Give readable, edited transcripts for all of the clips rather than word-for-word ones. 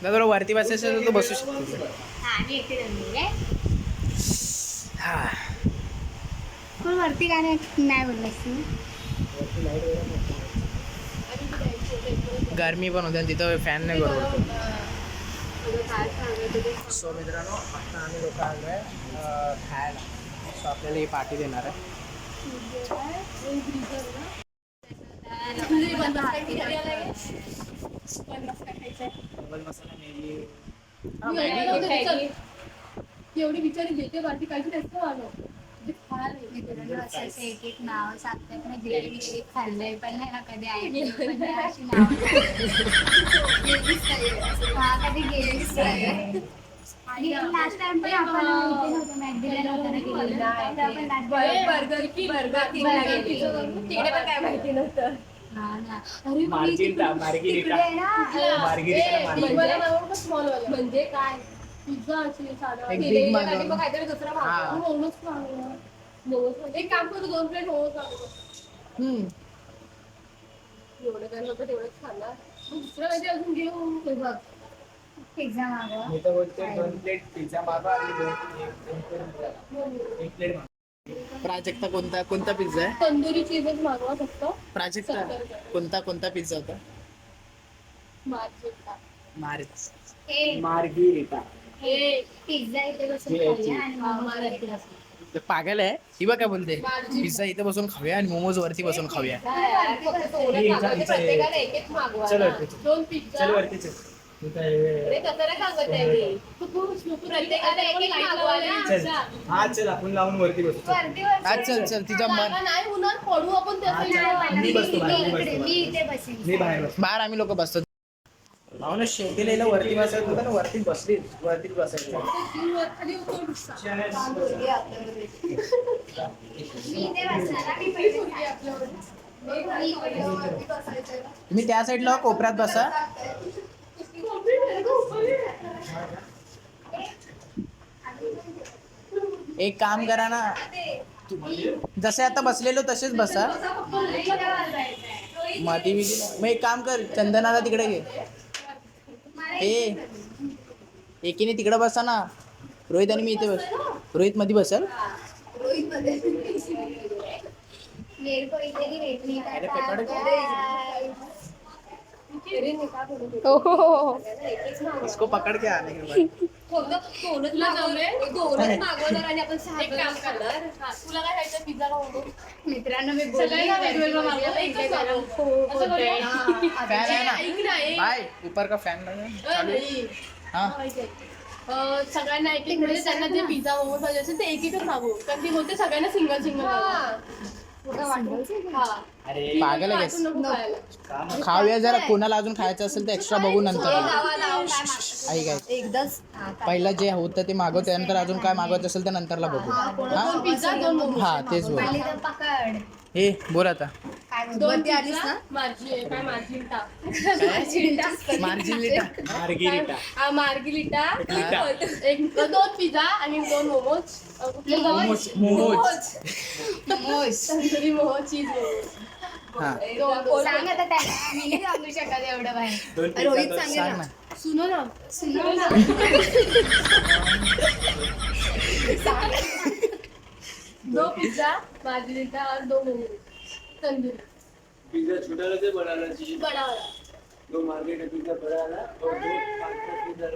जर वरती बसायचं तर तू बसू शकतो. हा पण वरती काय नाही बोललास तू. गरमी पण होते आणि तिथं फॅन नाही बरोबर. सो मित्रांनो, आता आम्ही लोक आलो आहे खायला. सो आपल्याला ही पार्टी देणार आहे. एवढी बिचारी देते बाकी काहीतरी असतं आलो एक एक नाव सांगतात ना. जिलेबी खाल्लंय पण नाही ना कधी ऐकलं पण नाही अशी नाव कधी गेलीच नाही. लास्ट टाइम पण आपण माहिती नव्हतं मॅगडीला नव्हतं बर्गर तिकडे पण काय माहिती नव्हतं. म्हणजे काय पिझ्झा असेल साधा काहीतरी दुसरा मोमोज एक काम करतो 2 प्लेट मोमोज मागवतो. एवढं काय होतं तेवढंच खाल्ला दुसरं काहीतरी अजून घेऊ. बघ पिझ्झा मागवा. मी तर बोलते 2 प्लेट पिझ्झा मागवा आणि 1 प्लेट प्राजक्ता कोणता पिझ्झा आहे? तंदुरी चीजच मागवा फक्त. प्राजक्ता कोणता पिझ्झा होता? मार्गरिटा. पिझ्झा इथे बसून खाऊया आणि मोमोज वरती बसून. पागल आहे ही. बघ काय बोलते, पिझ्झा इथे बसून खाऊया आणि मोमोज वरती बसून खाऊया. प्रत्येकाला एक एक मागवा. चल 2 पिझ्झा. वरती चल. अरे कसं नाही सांगत आहे मी. प्रत्येकाला एक एक मागवा ना. हा चल आपण लावून वरती बसू. चल तिच्या मन. नाही उन्हात पडू आपण त्या साईडला. मी इथे बसेन. मी बाहेर आम्ही लोक बसतो. ना शेवटी लिहिलं वरती बसायचं होतं ना. वरती बसायचं. खाली उतरून मी इथे बसणार. मी पहिले तुम्ही त्या साईडला कोपऱ्यात बसा. एक काम करा ना, जसे आता बसलेलो तसेच बसा. मग एक काम कर, चंदनाला तिकडे घे. एकीने तिकडे बसा ना. रोहित आणि मी इथे बस. रोहित मध्ये बसल. मेरे को इधर ही बैठने का अरे पकड़ इसको पकड़ के आने के बाद दोनच मागवणार आणि आपण 6 काम करणार. तुला काय खायचं? पिझ्झा का मोमोज? मित्रांनो मी सगळ्यांना वेगवेगळं मागवलं. एकच मागवलं. फैन है ना ऐक ना, एक भाई, ऊपर का फैन लगा चालू. हाँ सगळ्यांना एक एक म्हणजे त्यांना जे पिझ्झा मोमोज पाहिजे असेल ते एक एकच मागवू. कारण ती बोलते सगळ्यांना सिंगल अरे पागल आहे का? खाऊया जरा. कोणाला अजून खायचं असेल तर एक्स्ट्रा बघू नंतर. ऐक एकदाच पहिलं जे होतं ते मागव, त्यानंतर अजून काय मागवायचं असेल तर नंतरला बघू. हा तेच बोल. पहिली तर पकड. हे बोल आता. काय बोलतो? 2 पिझ्झा मार्जिलिटा एक 2 पिझ्झा आणि 2 मोमोज. तंदुरी मोमोज, चीज मोमोज. हा सांग आता त्याला. मी नाही सांगू शकत एवढं बाहेर. रोहित सांगेल सांग ना. ना. सुनो ना. 2 पिझ्झा मार्जिलिटा और 2 मोमोज तंदूरी. पिज्जा छोटा वाला से बड़ा वाला चाहिए. बड़ा वाला 2 मार्गरेटा पिज्जा बड़ा वाला और 2 5 पिज्जा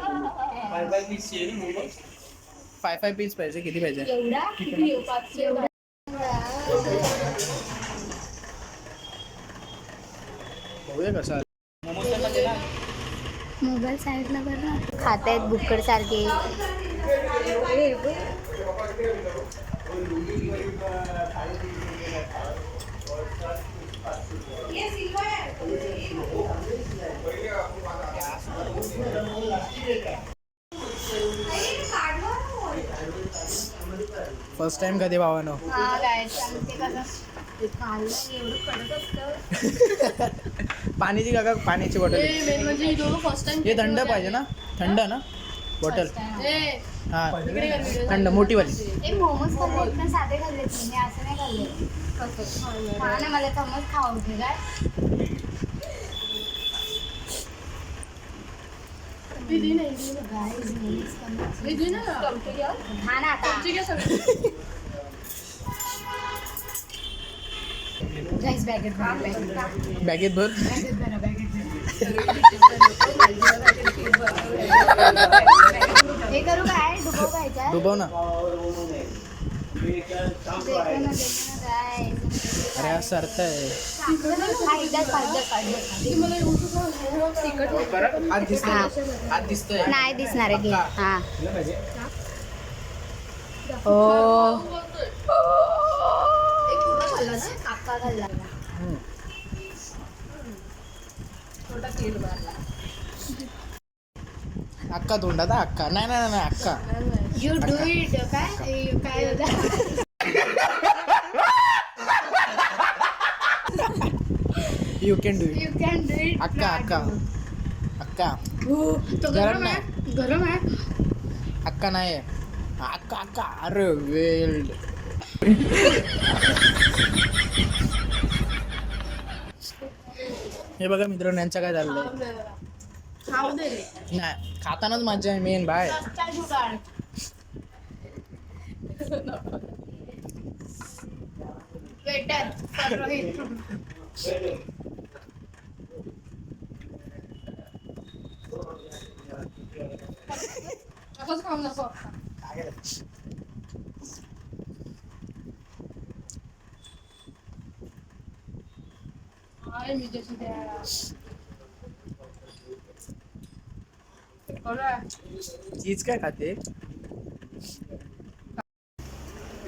5 पीस चाहिए ना मोमोज. 5 पीस पाहिजे. किती पाहिजे? एवढा किती? 500. बघूया कसं. मोबाईल साईडला बरं. खातायत बुक्कड सारखे. फर्स्ट टाइम कधी भावानो. पाण्याची काका, पाण्याची बॉटल. मेन म्हणजे ही दोघं फर्स्ट टाइम. हे थंड पाहिजे ना? थंड ना बॉटल? हा थंड मोठीवाली. मोमोज खाल्ले पण साधे खाल्ले. मी असं नाही खाल्ले. हा ना, मला समज खाऊ दे काय. दे नाही Guys, nails कमी. दे ना हा ना आता. ठीक आहे सगळं Guys, bag it भरा. बॅगेत भर. हे करू काय? डुबव काय ह्याच्यात? डुबव ना. देखो ना, guys. अरे हा सरत आहे. हा, एकदाच काढ. मला एवढं तिकट आत दिसतोय. आत दिसतोय. नाही दिसणार आहे घे. हा. ओ. काका घालला. अक्का तोंडात अक्का. नाही अक्का. You do it. काय होतं? You can do it. You can do it. अक्का. तो गरम नाही. गरम आहे अक्का नाही अक्का. अरे वेल्ड. हे बघा मित्रांनो यांचं काय चाललंय. खाऊ दे नाही खातानाच मजा आहे मेन बाय. वेटर रोहित खाऊ नको मी जशी चीज काय खाते.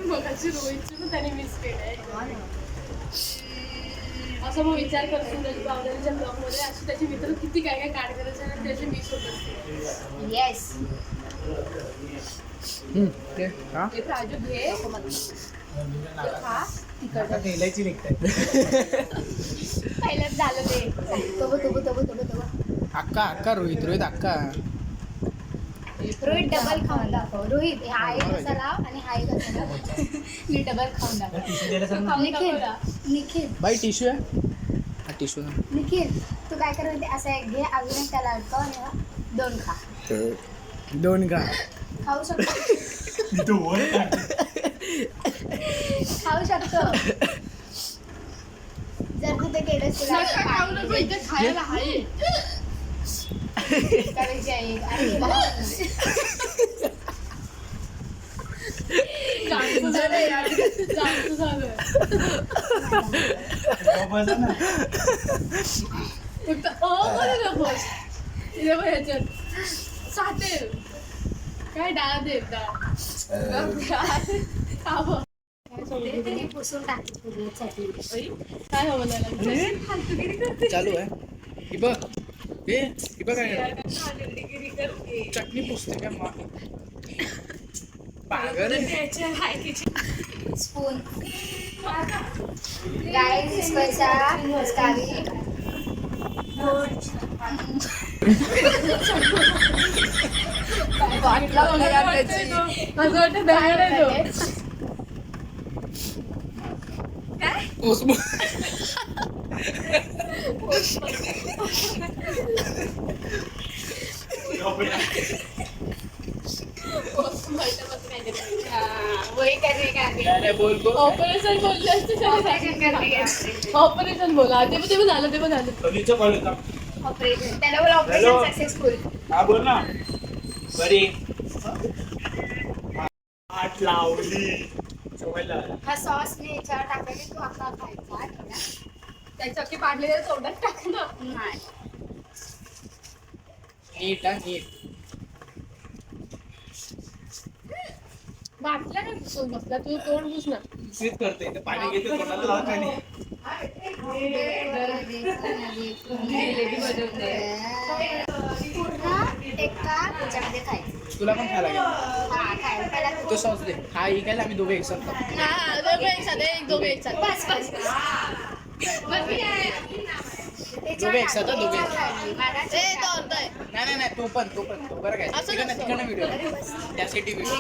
मगाची रोहितची पण त्याने मिस केलंय असं मग विचार कर सूरज बावड्याच्या ब्लॉग मध्ये अशी त्याचे मित्र किती काय काढ करायचे आणि त्याचे मिस होत असते. येस. ते हा हे राजू घे खा तिकट तेलाची निघताय. पहिल्याच झालं ते. तबो. अक्का रोहित अक्का. रोहित डबल खाऊन दाखव. रोहित हा एक असा लाव आणि हा एक असा लाव. मी डबल खाऊन दाखव. निखिल बाई टिश्यू आहे. हा टिश्यू ना. निखिल तू काय करत असं एक घे अजून एक त्याला अडकव आणि हा 2 खा. 2 खा. खाऊ शकतो. खाऊ शकतो. जर तू ते केलंस तुला खाऊ नको इथे खायला आहे करायची आहे. अरे वा. चांगलं झालं यार चांगलं झालं फक्त करू नकोस इथे बघ ह्याच्यात सातेल काय डाळ दे खावं पुसून टाकते. काय हवं त्याला चालू आहे. ही बघ काय चटणी पुसते का पागल. स्पून गाइस इसको ऐसा मुस्कारी असं वाटतं बाहेर आहे तो वही करने का बोल ऑपरेशन बोलले असते ऑपरेशन बोला ते पण झालं ऑपरेशन त्याला बोला ऑपरेशन सक्सेसफुल. हा बोल ना बरी आठ लावली जेवायला. हा सॉस ने याच्यावर टाकायचे तू असा खायचा ठीक आहे. त्याच्या की पाडलेल्या तोंडात टाक ना नाही नीट बाटल्या काय पुसून बसला तू तोंड पुस ना स्वीट करते इथे पाणी घेते कोणाला लावत नाही. पूर्ण एका ह्याच्यामध्ये खायचं. तुला पण खायला लागेल. हा खायला पहिला तो सॉस दे. हा इकायला आम्ही दोघे एकसाथ खातो. दोघे एक साथ बस दोघे एकसाथ दोघे. त्याच्यावर नाही तू पण बरं काय तिकडनं व्हिडिओ त्यासाठी व्हिडिओ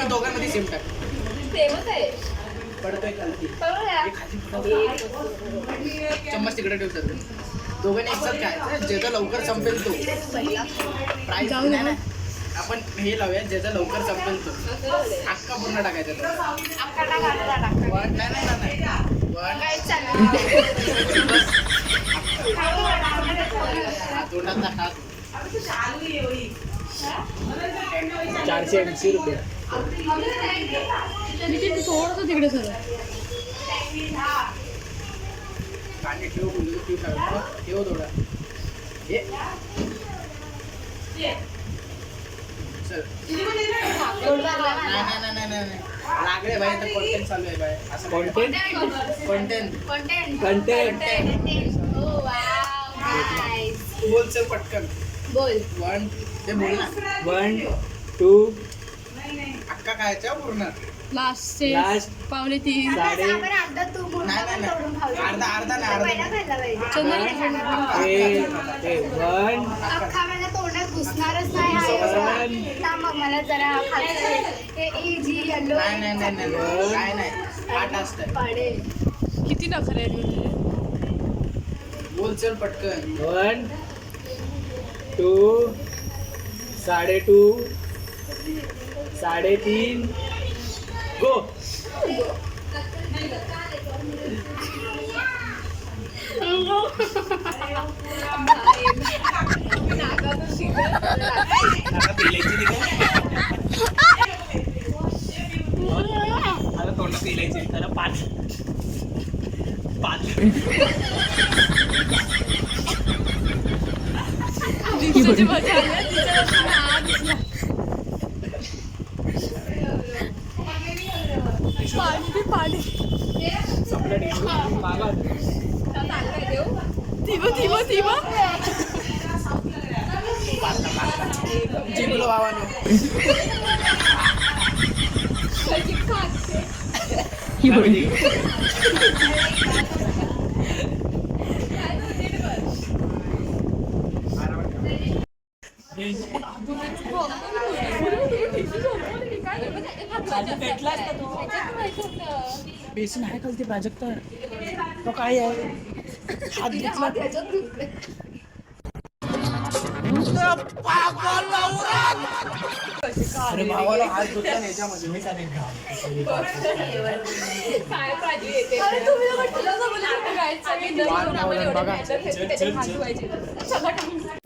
दोघांमध्ये सेम टाक. सेमच आहे पडतोय खालती. चम्मच तिकडे ठेवतात. दोघांनी एकसाथ खायचं, ज्याचा लवकर संपेल तो. प्राईज नाही ना, आपण हे लावूया, ज्याचा लवकर संपेल तो अख्खा पूर्ण टाकायचा तो. वन नाही वन तोंडात टाका. 480 रुपये. थोडंसं तिकडे सर कांदे ठेव, बोललो ठेव टाकतो. ठेव थोडा. हे चल. नाही लागले भाई, तर कॉन्टेंट चालू आहे भाई. असं Content? कॉन्टेंट बोल चल पटकन. बोल. वन ते बोल ना. 1 2 अक्का खायच्या पूर्ण. Last Last. 2:45. साडे आपण अर्धा तू पूर्ण नाही तोडून खाऊ शकतो. अर्धा नाही पहिला अर्धा. खायला पाहिजे. 1 अख्खा माझ्या तोंडात घुसणारच नाही हा एवढा. थांब मग मला जरा खायचं. हे इजी येलो नाही काय नाही आठ असतं. पाडेल. किती नखरे आहेत म्हणजे. बोल चल पटकन. 1 2 2.5 3.5 गो. आता तोंडात पेलायची त्याला 5 दिवसाची मजा आली, दिवसापासून आज दिसला. पाणी मागा थिबा जिंकलो भावानो. बेसन आहे खालती प्राजक्ता. तो काय आहे हात घेतला. अरे भावाला हात धुतला नाही याच्यामध्ये. मी चालेल तुम्ही बघा. लोक